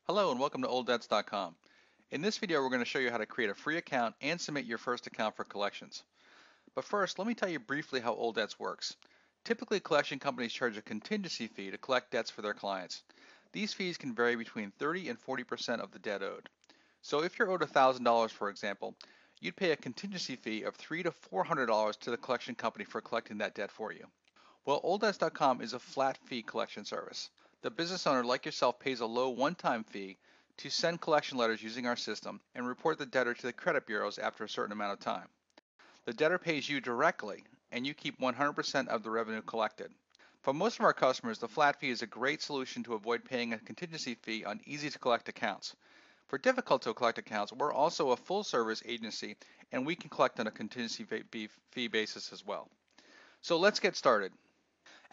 Hello and welcome to olddebts.com. In this video, we're going to show you how to create a free account and submit your first account for collections. But first, let me tell you briefly how Old Debts works. Typically, collection companies charge a contingency fee to collect debts for their clients. These fees can vary between 30 and 40% of the debt owed. So if you're owed $1,000, for example, you'd pay a contingency fee of $300 to $400 to the collection company for collecting that debt for you. Well, olddebts.com is a flat fee collection service. The business owner, like yourself, pays a low one-time fee to send collection letters using our system and report the debtor to the credit bureaus after a certain amount of time. The debtor pays you directly, and you keep 100% of the revenue collected. For most of our customers, the flat fee is a great solution to avoid paying a contingency fee on easy-to-collect accounts. For difficult-to-collect accounts, we're also a full-service agency, and we can collect on a contingency fee basis as well. So let's get started.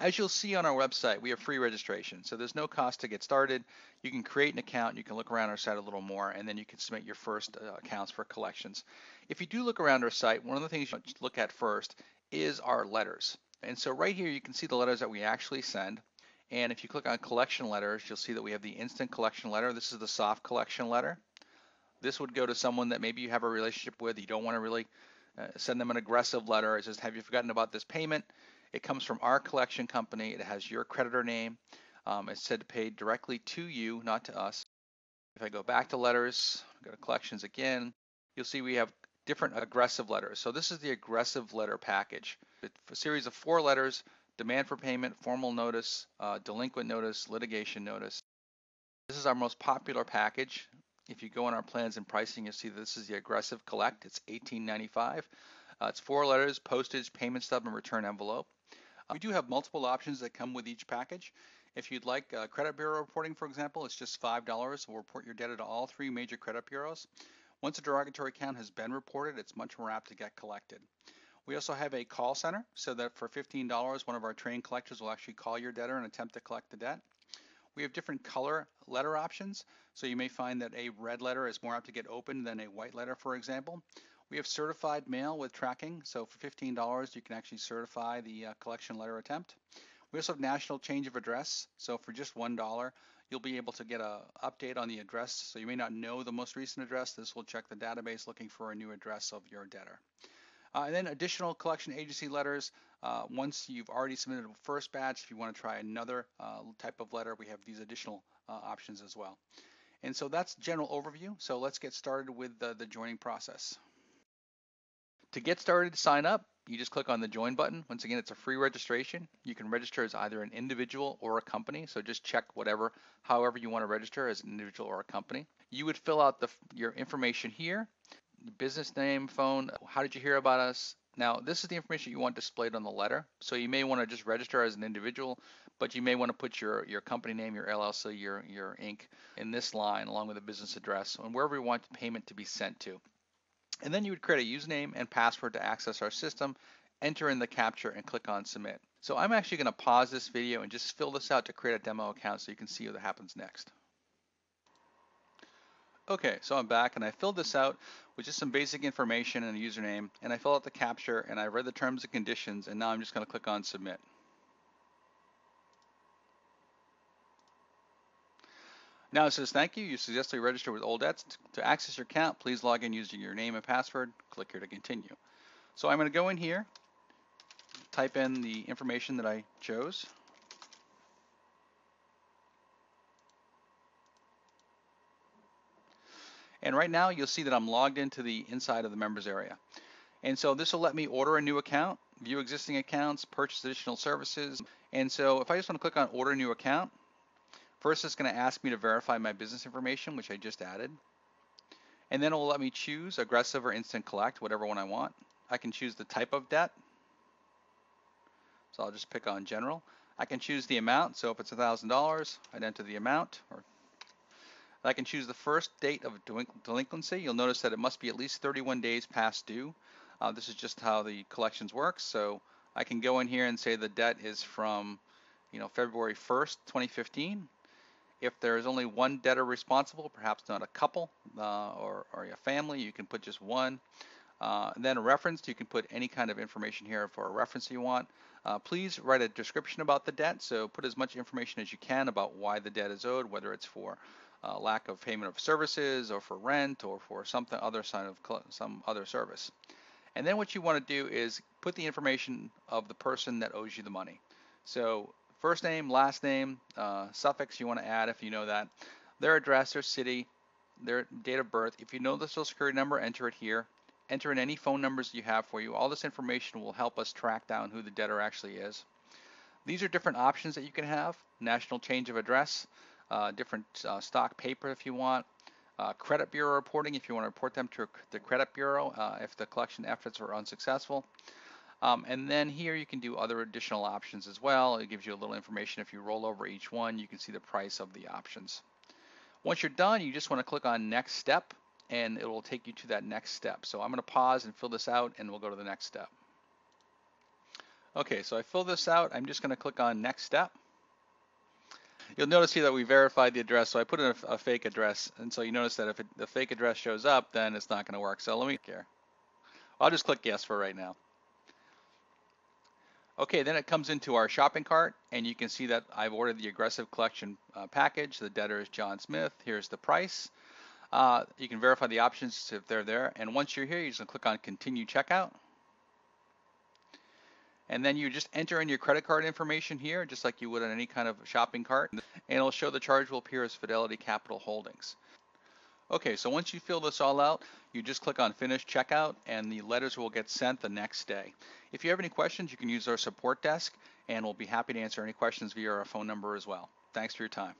As you'll see on our website, we have free registration, so there's no cost to get started. You can create an account, you can look around our site a little more, and then you can submit your first accounts for collections. If you do look around our site, one of the things you should look at first is our letters. And so right here you can see the letters that we actually send. And if you click on collection letters, you'll see that we have the instant collection letter. This is the soft collection letter. This would go to someone that maybe you have a relationship with. You don't want to really send them an aggressive letter. It says, have you forgotten about this payment? It comes from our collection company. It has your creditor name. It's said to pay directly to you, not to us. If I go back to letters, go to collections again, you'll see we have different aggressive letters. So this is the aggressive letter package. It's a series of 4 letters: demand for payment, formal notice, delinquent notice, litigation notice. This is our most popular package. If you go on our plans and pricing, you'll see that this is the aggressive collect. It's $18.95. It's 4 letters, postage, payment stub, and return envelope. We do have multiple options that come with each package. If you'd like credit bureau reporting, for example, it's just $5. We'll report your data to all 3 major credit bureaus. Once a derogatory account has been reported, it's much more apt to get collected. We also have a call center, so that for $15, one of our trained collectors will actually call your debtor and attempt to collect the debt. We have different color letter options, so you may find that a red letter is more apt to get opened than a white letter, for example. We have certified mail with tracking, so for $15 you can actually certify the collection letter attempt. We also have national change of address, so for just $1 you'll be able to get an update on the address, so you may not know the most recent address. This will check the database looking for a new address of your debtor. And then additional collection agency letters. Once you've already submitted a first batch, if you want to try another type of letter, we have these additional options as well. And so that's general overview. So let's get started with the joining process. To get started, sign up, you just click on the join button. Once again, it's a free registration. You can register as either an individual or a company. So just check however you want to register as an individual or a company. You would fill out your information here: business name, phone, how did you hear about us? Now, this is the information you want displayed on the letter. So you may want to just register as an individual, but you may want to put your company name, your LLC, your Inc. in this line along with a business address and wherever you want the payment to be sent to. And then you would create a username and password to access our system, enter in the captcha, and click on submit. So I'm actually going to pause this video and just fill this out to create a demo account so you can see what happens next. Okay, so I'm back and I filled this out with just some basic information and a username, and I filled out the captcha and I read the terms and conditions, and now I'm just going to click on submit. Now it says, thank you. You successfully registered with Old Debts. To access your account, please log in using your name and password. Click here to continue. So I'm going to go in here, type in the information that I chose. And right now you'll see that I'm logged into the inside of the members area. And so this will let me order a new account, view existing accounts, purchase additional services. And so if I just want to click on order new account, first it's going to ask me to verify my business information, which I just added. And then it will let me choose aggressive or instant collect, whatever one I want. I can choose the type of debt. So I'll just pick on general. I can choose the amount. So if it's $1,000, I'd enter the amount. Or I can choose the first date of delinquency. You'll notice that it must be at least 31 days past due. This is just how the collections work. So I can go in here and say the debt is from, February 1st, 2015. If there is only one debtor responsible, perhaps not a couple or a family, you can put just one. Then a reference, you can put any kind of information here for a reference you want. Please write a description about the debt, so put as much information as you can about why the debt is owed, whether it's for lack of payment of services, or for rent, or for something other sign of some other service. And then what you want to do is put the information of the person that owes you the money. So first name, last name, suffix you want to add if you know that, their address, their city, their date of birth. If you know the social security number, enter it here. Enter in any phone numbers you have for you. All this information will help us track down who the debtor actually is. These are different options that you can have. National change of address, different stock paper if you want, credit bureau reporting if you want to report them to the credit bureau if the collection efforts are unsuccessful. And then here you can do other additional options as well. It gives you a little information. If you roll over each one, you can see the price of the options. Once you're done, you just want to click on next step, and it will take you to that next step. So I'm going to pause and fill this out, and we'll go to the next step. Okay, so I fill this out. I'm just going to click on next step. You'll notice here that we verified the address, so I put in a fake address, and so you notice that if the fake address shows up, then it's not going to work. So let me here. I'll just click yes for right now. Okay, then it comes into our shopping cart, and you can see that I've ordered the aggressive collection package. The debtor is John Smith. Here's the price. You can verify the options if they're there, and once you're here, you're just going to click on continue checkout. And then you just enter in your credit card information here, just like you would on any kind of shopping cart, and it'll show the charge will appear as Fidelity Capital Holdings. Okay, so once you fill this all out, you just click on Finish Checkout, and the letters will get sent the next day. If you have any questions, you can use our support desk, and we'll be happy to answer any questions via our phone number as well. Thanks for your time.